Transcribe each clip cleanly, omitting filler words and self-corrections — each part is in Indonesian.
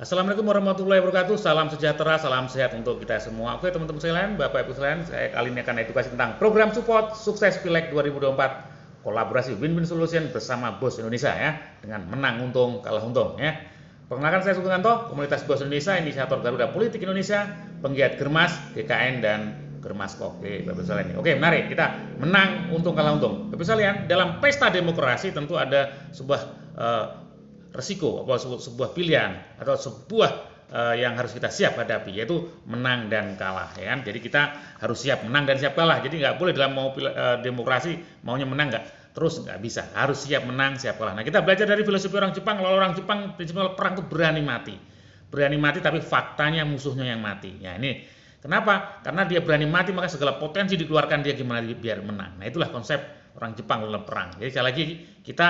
Assalamualaikum warahmatullahi wabarakatuh. Salam sejahtera, salam sehat untuk kita semua. Oke teman-teman sekalian, Bapak Ibu sekalian, saya kali ini akan edukasi tentang program support sukses Pileg 2024, kolaborasi win-win solution bersama Bos Indonesia ya, dengan menang untung kalah untung ya. Perkenalkan, saya Sugeng Anto, komunitas Bos Indonesia, inisiator Garuda Politik Indonesia, penggiat Germas, GKN dan Germas Kok. Oke, Bapak Ibu sekalian. Oke, menarik, kita menang untung kalah untung. Bapak Ibu sekalian, dalam pesta demokrasi tentu ada sebuah resiko atau sebuah pilihan atau sebuah yang harus kita siap hadapi, yaitu menang dan kalah ya kan. Jadi kita harus siap menang dan siap kalah. Jadi nggak boleh dalam mau demokrasi maunya menang nggak bisa, harus siap menang siap kalah. Nah, kita belajar dari filosofi orang Jepang. Kalau orang Jepang prinsipnya perang itu berani mati tapi faktanya musuhnya yang mati ya. Ini kenapa? Karena dia berani mati, maka segala potensi dikeluarkan dia gimana biar menang. Nah, itulah konsep orang Jepang dalam perang. Jadi sekali lagi, kita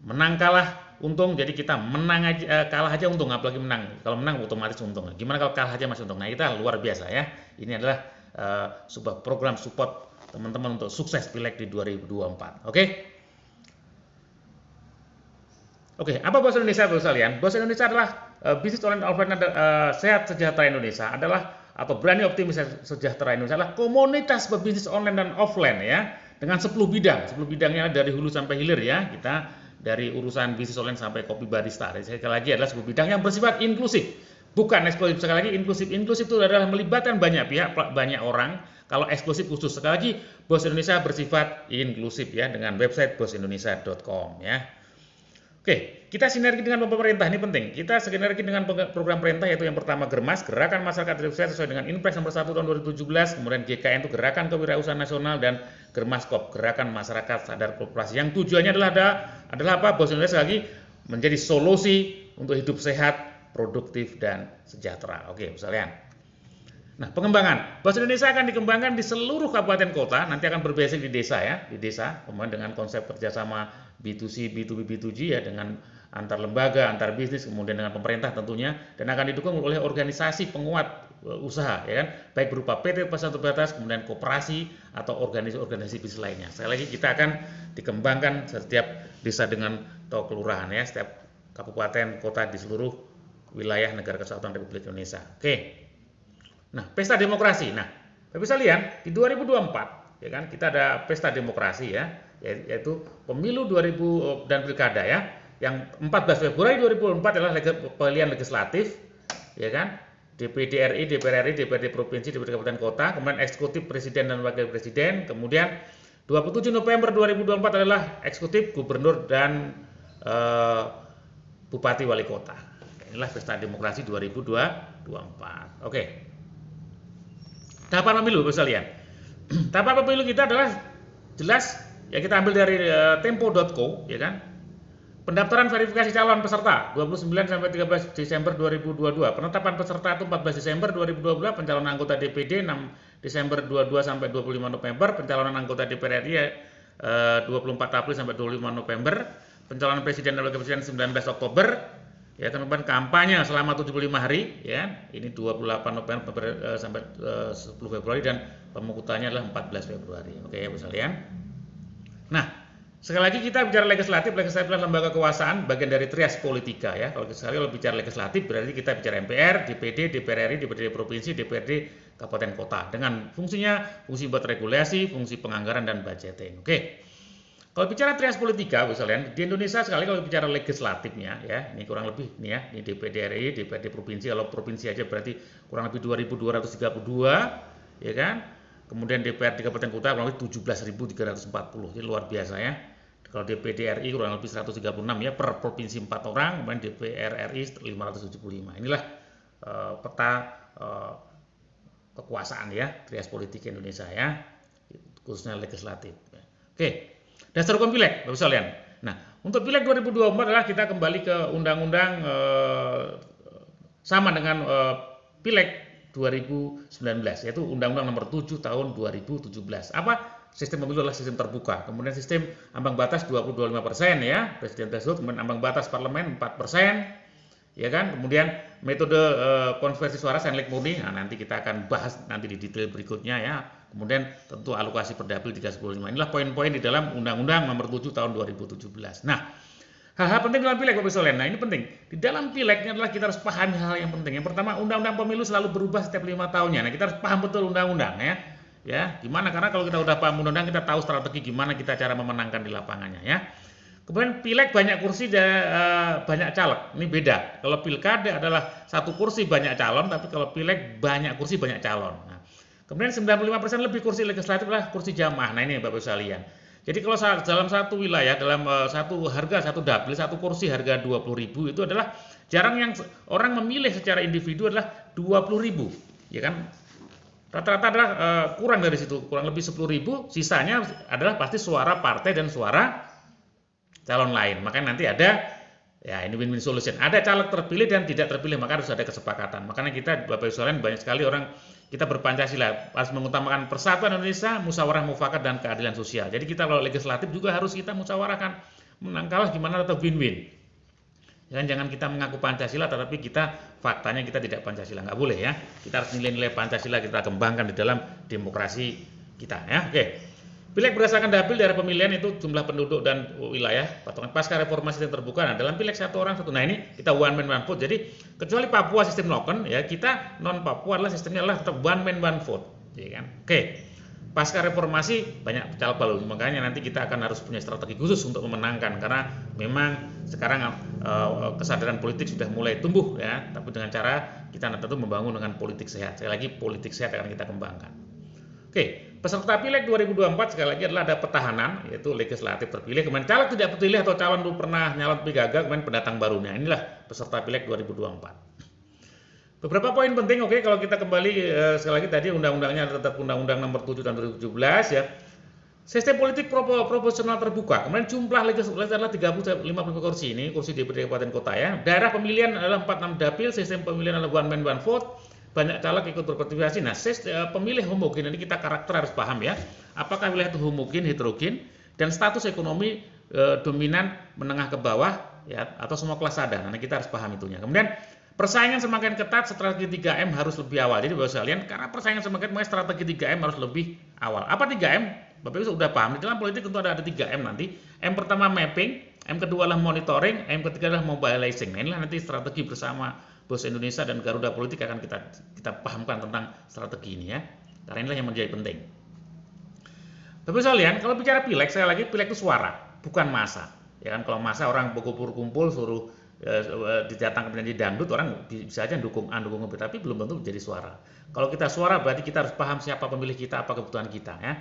menang kalah untung, jadi kita menang aja, kalah aja untung, apalagi menang. Kalau menang otomatis untung. Gimana kalau kalah aja masih untung? Nah, kita luar biasa ya. Ini adalah sebuah program support teman-teman untuk sukses Pileg di 2024. Oke, apa Bos Indonesia Bos sekalian? Bos Indonesia adalah bisnis online offline sehat sejahtera Indonesia adalah atau berani optimis sejahtera Indonesia adalah komunitas berbisnis online dan offline ya, dengan 10 bidang. 10 bidangnya dari hulu sampai hilir ya. Kita dari urusan bisnis online sampai kopi barista. Sekali lagi adalah sebuah bidang yang bersifat inklusif, bukan eksklusif. Sekali lagi inklusif. Inklusif itu adalah melibatkan banyak pihak, banyak orang. Kalau eksklusif khusus. Sekali lagi, Bos Indonesia bersifat inklusif ya, dengan website bosindonesia.com ya. Oke, kita sinergi dengan pemerintah, ini penting. Kita sinergi dengan program pemerintah, yaitu yang pertama Germas, Gerakan Masyarakat Indonesia sesuai dengan Inpres nomor 1 tahun 2017, kemudian GKN itu Gerakan Kewirausahaan Nasional, dan Germas Kop, Gerakan Masyarakat Sadar Korporasi. Yang tujuannya adalah apa? Bos Indonesia lagi menjadi solusi untuk hidup sehat, produktif, dan sejahtera. Oke, sekalian. Nah, pengembangan Bos Indonesia akan dikembangkan di seluruh kabupaten kota, nanti akan berbasis di desa ya, kemudian dengan konsep kerjasama B2C, B2B, B2G ya, dengan antar lembaga, antar bisnis, kemudian dengan pemerintah tentunya, dan akan didukung oleh organisasi penguat usaha ya kan, baik berupa PT pasar terbatas, kemudian koperasi atau organisasi bisnis lainnya. Sekali lagi, kita akan dikembangkan setiap desa dengan atau kelurahan ya, setiap kabupaten kota di seluruh wilayah Negara Kesatuan Republik Indonesia. Oke. Nah, pesta demokrasi. Nah, Bapak bisa lihat di 2024 ya kan, kita ada pesta demokrasi ya, yaitu pemilu 2000 dan pilkada ya. Yang 14 Februari 2024 adalah pemilihan legislatif ya kan, DPD RI, DPR RI, DPRD provinsi, DPRD kabupaten kota, kemudian eksekutif presiden dan wakil presiden, kemudian 27 November 2024 adalah eksekutif gubernur dan bupati wali kota. Inilah pesta demokrasi 2024. Oke. Tahapan pemilu bisa lihat. Tahapan pemilu kita adalah jelas ya, kita ambil dari tempo.co ya kan. Pendaftaran verifikasi calon peserta 29 sampai 13 Desember 2022. Penetapan peserta itu 14 Desember 2022, pencalonan anggota DPD 6 Desember 22 sampai 25 November, pencalonan anggota DPR RI 24 April sampai 25 November, pencalonan presiden dan wakil presiden 19 Oktober. Ya, teman-teman, kampanye selama 75 hari ya. Ini 28 November sampai 10 Februari, dan pemungutannya adalah 14 Februari. Oke, ya, Bu sekalian. Nah, sekali lagi kita bicara legislatif adalah lembaga kekuasaan, bagian dari trias politika ya. Kalau bicara legislatif berarti kita bicara MPR, DPD, DPR RI, DPRD provinsi, DPRD kabupaten kota, dengan fungsi buat regulasi, fungsi penganggaran dan budgeting. Oke. Kalau bicara trias politika, misalnya di Indonesia sekali kalau bicara legislatifnya ya, ini kurang lebih nih ya, ini DPD RI, DPRD provinsi, kalau provinsi aja berarti kurang lebih 2.232 ya kan. Kemudian DPRD kabupaten kota kurang lebih 17.340. Ini luar biasa ya. Kalau DPD RI kurang lebih 136 ya per provinsi 4 orang, kemudian DPR RI 575. Inilah peta kekuasaan ya, trias politik Indonesia ya, khususnya legislatif. Oke. Dasar hukum Pileg, Bapak sekalian. Nah, untuk Pileg 2024 adalah kita kembali ke undang-undang sama dengan Pileg 2019, yaitu Undang-Undang Nomor 7 Tahun 2017. Apa? Sistem pemilu adalah sistem terbuka. Kemudian sistem ambang batas 25% ya, presiden tersebut. Kemudian ambang batas parlemen 4%. Ya kan, kemudian metode konversi suara senlik murni, nah, nanti kita akan bahas nanti di detail berikutnya ya. Kemudian tentu alokasi perdapil 315. Inilah poin-poin di dalam Undang-Undang Nomor 7 Tahun 2017. Nah, Hal-hal penting dalam pileg, Bapak Ibu sekalian. Nah, ini penting. Di dalam pileg ini adalah kita harus pahami hal yang penting. Yang pertama, undang-undang pemilu selalu berubah setiap 5 tahunnya. Nah, kita harus paham betul undang-undang ya. Ya, gimana? Karena kalau kita udah paham undang-undang, kita tahu strategi gimana kita cara memenangkan di lapangannya ya. Kemudian pileg banyak kursi dan banyak caleg. Ini beda. Kalau pilkada adalah satu kursi banyak calon, tapi kalau pileg banyak kursi banyak calon. Nah, kemudian 95% lebih kursi legislatif adalah kursi jamaah. Nah, ini Bapak Ibu sekalian. Jadi kalau dalam satu wilayah, dalam satu harga, satu dapil, satu kursi harga 20.000 itu adalah jarang yang orang memilih secara individu adalah 20.000, ya kan? Rata-rata adalah kurang dari situ, kurang lebih 10.000, sisanya adalah pasti suara partai dan suara calon lain. Makanya nanti ada, ya ini win-win solution. Ada caleg terpilih dan tidak terpilih, maka harus ada kesepakatan. Makanya kita, Bapak Ibu sekalian, banyak sekali orang kita berpancasila harus mengutamakan persatuan Indonesia, musyawarah mufakat dan keadilan sosial. Jadi kita kalau legislatif juga harus kita musyawarahkan, menang kalah gimana atau win-win. Jangan kita mengaku Pancasila tetapi kita faktanya kita tidak Pancasila, nggak boleh ya. Kita harus nilai-nilai Pancasila kita kembangkan di dalam demokrasi kita ya. Oke. Pileg berdasarkan dapil daerah pemilihan itu jumlah penduduk dan wilayah. Patungan pasca reformasi yang terbuka. Nah, dalam pileg satu orang satu. Nah, ini kita one man one vote. Jadi kecuali Papua sistem token ya, kita non Papua adalah sistemnya adalah tetap one man one vote. Ya kan? Oke. Pasca reformasi banyak caleg baru. Makanya nanti kita akan harus punya strategi khusus untuk memenangkan karena memang sekarang kesadaran politik sudah mulai tumbuh ya, tapi dengan cara kita tentu membangun dengan politik sehat. Sekali lagi politik sehat akan kita kembangkan. Oke, peserta pileg 2024 sekali lagi adalah ada petahanan, yaitu legislatif terpilih, kemudian caleg tidak terpilih atau calon dulu pernah nyalon tapi gagal, kemudian pendatang barunya. Inilah peserta pileg 2024. Beberapa poin penting, oke, kalau kita kembali sekali lagi tadi undang-undangnya tetap Undang-Undang Nomor 7 tahun 2017 ya. Sistem politik proporsional terbuka. Kemudian jumlah legislatif adalah 50 kursi ini, kursi DPRD kabupaten kota ya. Daerah pemilihan adalah 46 dapil, sistem pemilihan adalah one man one vote. Banyak caleg ikut berpartisipasi. Nah, pemilih homogen ini kita karakter harus paham ya. Apakah wilayah itu homogen, heterogen, dan status ekonomi dominan menengah ke bawah ya, atau semua kelas sadar. Nah, kita harus paham itunya. Kemudian persaingan semakin ketat, strategi 3M harus lebih awal. Jadi Bapak sekalian, karena persaingan semakin ketat, strategi 3M harus lebih awal. Apa 3M? Bapak Ibu sudah paham. Di dalam politik tentu ada 3M nanti. M pertama mapping, M kedua adalah monitoring, M ketiga adalah mobilizing. Nah, inilah nanti strategi bersama Bos Indonesia dan Garuda Politik akan kita pahamkan tentang strategi ini ya. Karena inilah yang menjadi penting. Bapak sekalian, kalau bicara pileg, saya lagi pileg itu suara, bukan masa. Ya kan, kalau masa orang berkumpul suruh didatangkan penyanyi dangdut, orang bisa aja dukung tapi belum tentu jadi suara. Kalau kita suara berarti kita harus paham siapa pemilih kita, apa kebutuhan kita ya.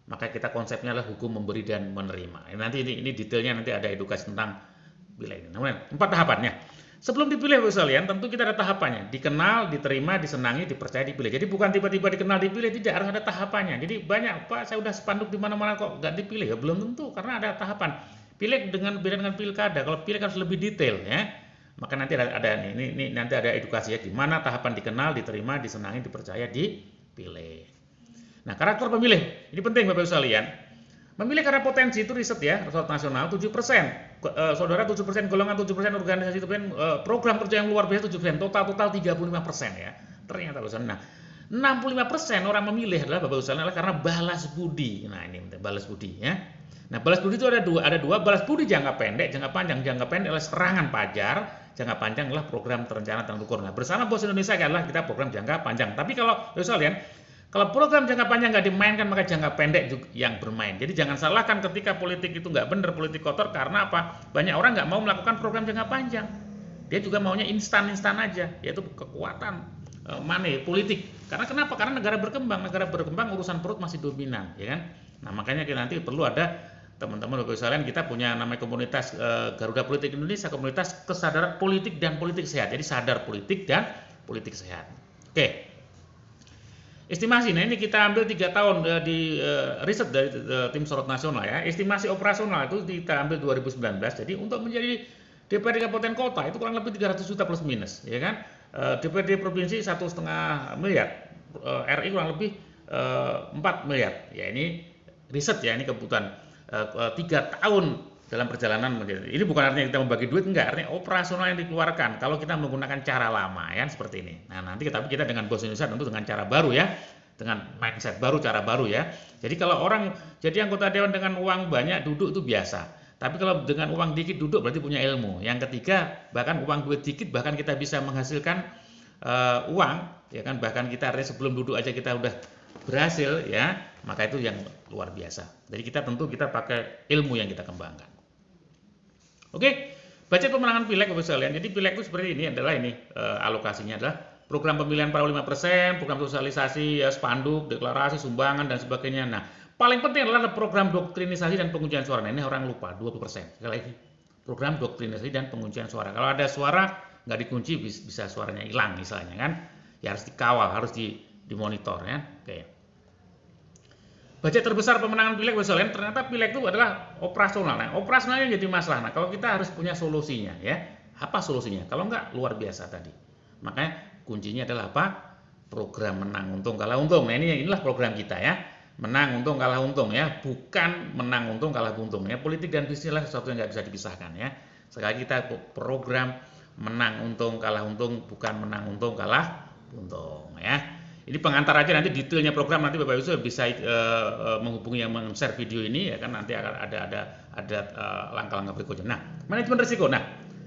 Maka kita konsepnya adalah hukum memberi dan menerima. Nanti ini detailnya nanti ada edukasi tentang pileg ini. Namun 4 tahapannya. Sebelum dipilih Bapak sekalian, tentu kita ada tahapannya. Dikenal, diterima, disenangi, dipercaya, dipilih. Jadi bukan tiba-tiba dikenal, dipilih, tidak, harus ada tahapannya. Jadi banyak, Pak, saya udah spanduk di mana-mana kok nggak dipilih. Ya, belum tentu, karena ada tahapan. Pileg beda dengan pilkada. Kalau pileg harus lebih detail ya. Maka nanti ada ini nanti ada edukasi ya, di mana tahapan dikenal, diterima, disenangi, dipercaya, dipilih. Nah, karakter pemilih. Ini penting Bapak sekalian. Memilih karena potensi itu riset ya, riset nasional 7%. Saudara 7%, golongan 7%, organisasi 7%, program kerja yang luar biasa 7%, total 35% ya. Ternyata Bapak. Nah, 65% orang memilih adalah Bapak sekalian adalah karena balas budi. Nah, ini balas budi ya. Nah, balas budi itu ada dua, balas budi jangka pendek, jangka panjang. Jangka pendek adalah serangan pajar, jangka panjang adalah program terencana dan terukur. Nah, bersama Bos Indonesia adalah kita program jangka panjang. Tapi kalau Bapak sekalian, kalau program jangka panjang nggak dimainkan, maka jangka pendek juga yang bermain. Jadi jangan salahkan ketika politik itu nggak benar, politik kotor, karena apa? Banyak orang nggak mau melakukan program jangka panjang. Dia juga maunya instan-instan aja, yaitu kekuatan money politik. Karena kenapa? Karena negara berkembang urusan perut masih dominan, ya kan? Nah, makanya nanti perlu ada teman-teman Bapak sekalian, kita punya namanya komunitas Garuda Politik Indonesia, komunitas kesadaran politik dan politik sehat. Jadi sadar politik dan politik sehat. Oke. Estimasi, nah ini kita ambil 3 tahun di riset dari tim sorot nasional ya. Estimasi operasional itu kita ambil 2019. Jadi untuk menjadi DPRD kabupaten kota itu kurang lebih 300 juta plus minus, ya kan? DPRD provinsi 1,5 miliar, RI kurang lebih 4 miliar. Ya ini riset ya, ini kebutuhan 3 tahun dalam perjalanan menjadi. Ini bukan artinya kita membagi duit, enggak, artinya operasional yang dikeluarkan kalau kita menggunakan cara lama ya seperti ini. Nah, nanti tapi kita dengan Bos Indonesia tentu dengan cara baru ya, dengan mindset baru, cara baru ya. Jadi kalau orang jadi anggota dewan dengan uang banyak duduk itu biasa. Tapi kalau dengan uang dikit duduk berarti punya ilmu. Yang ketiga, bahkan uang duit dikit bahkan kita bisa menghasilkan uang, ya kan? Bahkan kita sebelum duduk aja kita udah berhasil, ya. Maka itu yang luar biasa. Jadi kita pakai ilmu yang kita kembangkan. Oke, budget pemenangan pileg Bapak sekalian. Jadi pileg itu seperti ini adalah alokasinya adalah program pemilihan para 5%, program sosialisasi, ya, spanduk, deklarasi, sumbangan dan sebagainya. Nah, paling penting adalah program doktrinisasi dan penguncian suara. Nah, ini orang lupa 20%. Sekali lagi, program doktrinisasi dan penguncian suara. Kalau ada suara nggak dikunci bisa suaranya hilang misalnya kan. Ya harus dikawal, harus dimonitor ya. Oke. Budget terbesar pemenangan pileg Bapak sekalian, ternyata pileg itu adalah operasional. Nah, operasionalnya jadi masalah. Nah, kalau kita harus punya solusinya ya. Apa solusinya? Kalau nggak luar biasa tadi. Makanya kuncinya adalah apa? Program menang untung kalah untung. Nah, inilah program kita ya. Menang untung kalah untung ya, bukan menang untung kalah buntung ya. Politik dan bisnis adalah sesuatu yang nggak bisa dipisahkan ya. Sekali kita program menang untung kalah untung, bukan menang untung kalah buntung ya. Ini pengantar aja, nanti detailnya program nanti Bapak Ibu bisa menghubungi yang men-share video ini ya kan, nanti akan ada langkah-langkah berikutnya. Nah, manajemen risiko. Nah,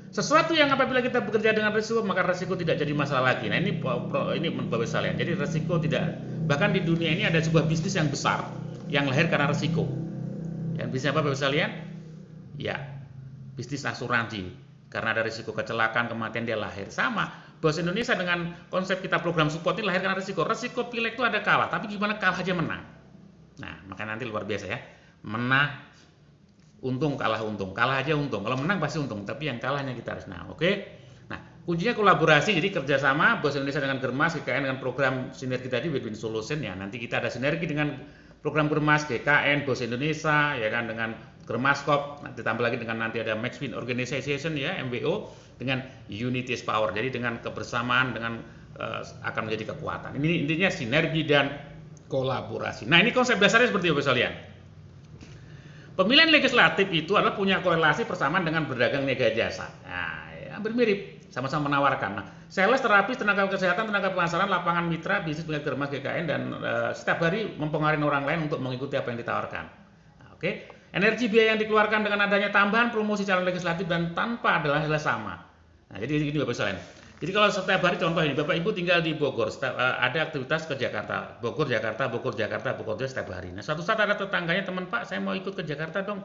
sesuatu yang apabila kita bekerja dengan risiko maka risiko tidak jadi masalah lagi. Nah, ini Bapak sekalian. Jadi risiko tidak, bahkan di dunia ini ada sebuah bisnis yang besar yang lahir karena risiko. Yang bisnis apa Bapak sekalian? Ya, bisnis asuransi. Karena ada risiko kecelakaan, kematian dia lahir. Sama Bos Indonesia dengan konsep kita program support ini lahir karena risiko. Risiko pileg itu ada kalah, tapi gimana kalah aja menang. Nah, maka nanti luar biasa ya. Menang untung kalah untung, kalah aja untung. Kalau menang pasti untung, tapi yang kalahnya kita harus menang. Oke. Nah, kuncinya kolaborasi, jadi kerjasama Bos Indonesia dengan Germas, GKN dengan program sinergi tadi win-win solution ya. Nanti kita ada sinergi dengan program Germas, GKN, Bos Indonesia ya kan, dengan Germaskop, nanti tambah lagi dengan nanti ada Max Win Organization ya, MWO, dengan Unity is Power. Jadi dengan kebersamaan dengan akan menjadi kekuatan. Ini intinya sinergi dan kolaborasi. Nah, ini konsep dasarnya seperti apa sekalian? Pemilihan legislatif itu adalah punya korelasi persamaan dengan berdagang niaga jasa. Nah, hampir mirip, sama-sama menawarkan. Nah, sales, terapis, tenaga kesehatan, tenaga pemasaran, lapangan mitra, bisnis milik Germas, GKN, dan setiap hari mempengaruhi orang lain untuk mengikuti apa yang ditawarkan. Nah, oke. Energi biaya yang dikeluarkan dengan adanya tambahan promosi calon legislatif dan tanpa adalah sama. Nah, jadi ini Bapak sekalian. Jadi kalau setiap hari contoh ini, Bapak Ibu tinggal di Bogor, ada aktivitas ke Jakarta, Bogor, Jakarta, setiap hari. Nah, suatu saat ada tetangganya, teman Pak, saya mau ikut ke Jakarta dong,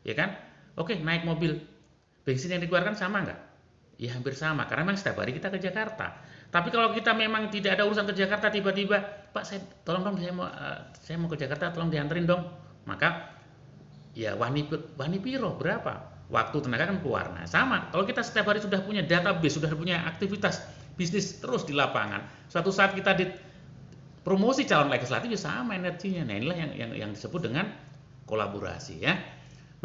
ya kan? Oke, naik mobil. Bensin yang dikeluarkan sama nggak? Ya hampir sama, karena memang setiap hari kita ke Jakarta. Tapi kalau kita memang tidak ada urusan ke Jakarta, tiba-tiba, Pak, tolong dong, saya mau ke Jakarta, tolong dianterin dong. Maka ya wani piro berapa? Waktu tenaga kan keluar. Nah, sama. Kalau kita setiap hari sudah punya database, sudah punya aktivitas bisnis terus di lapangan, suatu saat kita di promosi calon legislatif ya sama energinya. Nah, inilah yang disebut dengan kolaborasi ya.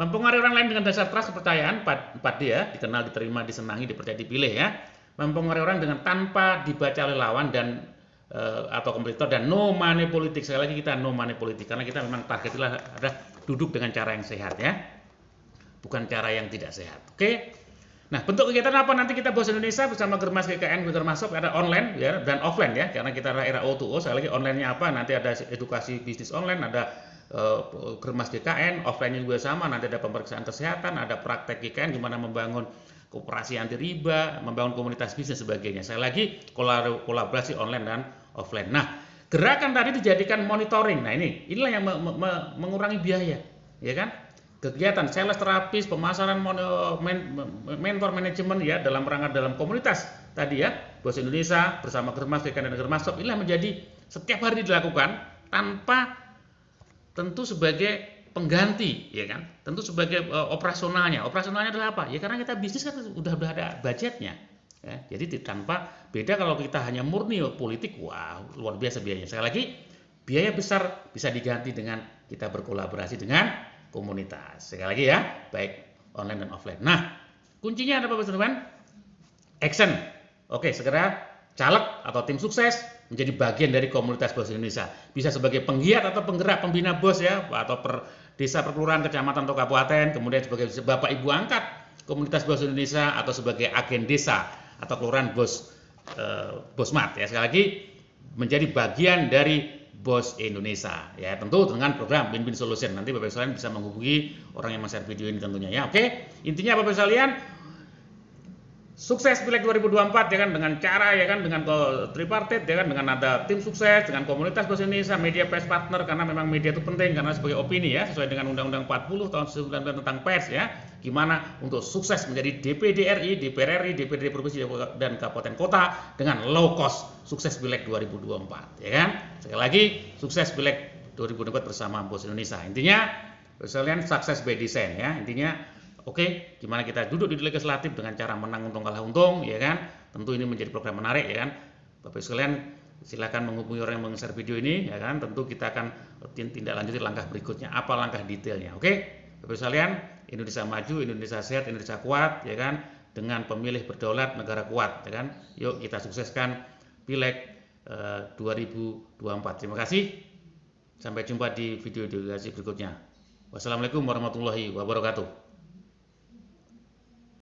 Mempengaruhi orang lain dengan dasar trust, kepercayaan, 4D ya, dikenal, diterima, disenangi, dipercaya, dipilih ya. Mempengaruhi orang dengan tanpa dibaca oleh lawan dan atau kompetitor, dan no money politik. Sekali lagi kita no money politik karena kita memang targetnya adalah duduk dengan cara yang sehat ya, bukan cara yang tidak sehat. Oke. Nah, bentuk kegiatan apa nanti kita Bos Indonesia bersama Germas, GKN, Germasop, ada online ya dan offline ya, karena kita adalah era O2O. Sekali lagi online-nya apa? Nanti ada edukasi bisnis online, ada Germas GKN, offline-nya juga sama, nanti ada pemeriksaan kesehatan, ada praktek GKN gimana membangun koperasi anti riba, membangun komunitas bisnis sebagainya. Saya lagi kolaborasi online dan offline. Nah, gerakan tadi dijadikan monitoring. Nah, inilah yang mengurangi biaya, ya kan? Kegiatan sales, terapis, pemasaran, mentor manajemen ya dalam rangka dalam komunitas tadi ya, Bos Indonesia bersama Germas, GKN dan Germasop, inilah menjadi setiap hari dilakukan tanpa tentu sebagai pengganti, ya kan? Tentu sebagai operasionalnya. Operasionalnya adalah apa? Ya karena kita bisnis kan udah ada budgetnya. Ya, jadi tanpa beda kalau kita hanya murni politik, wah luar biasa biayanya. Sekali lagi, biaya besar bisa diganti dengan kita berkolaborasi dengan komunitas. Sekali lagi ya, baik online dan offline. Nah, kuncinya ada apa teman-teman? Action. Oke, segera caleg atau tim sukses menjadi bagian dari komunitas Bos Indonesia. Bisa sebagai penggiat atau penggerak pembina bos ya, atau per desa, perkelurahan, kecamatan atau kabupaten, kemudian sebagai bapak ibu angkat komunitas Bos Indonesia atau sebagai agen desa atau kelurahan bosmat ya. Sekali lagi menjadi bagian dari BOS Indonesia. Ya, tentu dengan program Win-Win Solution. Nanti Bapak Ibu sekalian bisa menghubungi orang yang men-share video ini tentunya ya. Oke. Intinya Bapak Ibu sekalian, sukses Pileg 2024 ya kan, dengan cara ya kan, dengan tripartit ya kan, dengan ada tim sukses, dengan komunitas BOS Indonesia, media pers partner, karena memang media itu penting karena sebagai opini ya, sesuai dengan Undang-Undang 40 tahun 1999 tentang pers ya. Gimana untuk sukses menjadi DPD RI, DPR RI, DPD provinsi dan kabupaten kota dengan low cost sukses Pileg 2024 ya kan. Sekali lagi sukses Pileg 2024 bersama BOS Indonesia. Intinya sekalian sukses by design ya. Intinya oke, gimana kita duduk di legislatif dengan cara menang untung kalah untung, ya kan? Tentu ini menjadi program menarik, ya kan? Bapak Ibu sekalian, silakan menghubungi orang yang meng-share video ini, ya kan? Tentu kita akan tindak lanjuti langkah berikutnya, apa langkah detailnya, oke? Bapak Ibu sekalian, Indonesia maju, Indonesia sehat, Indonesia kuat, ya kan? Dengan pemilih berdaulat, negara kuat, ya kan? Yuk kita sukseskan Pileg 2024. Terima kasih. Sampai jumpa di video edukasi berikutnya. Wassalamualaikum warahmatullahi wabarakatuh.